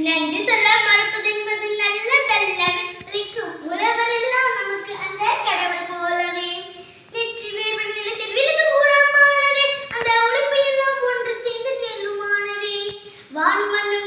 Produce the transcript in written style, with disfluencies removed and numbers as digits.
நன்றி சொல்ல மறப்பதென்பது நல்லதல்ல. அளிக்கும் உழவரெல்லாம் நமக்கு அந்த கடவுள் போலவே. நெற்றி வேர்வன் நிலத்தில் விழுந்து கூறாமானதே, அந்த உழைப்பு எல்லாம் ஒன்று சேர்ந்து நெல்லுமானதே. வான் மண்ணு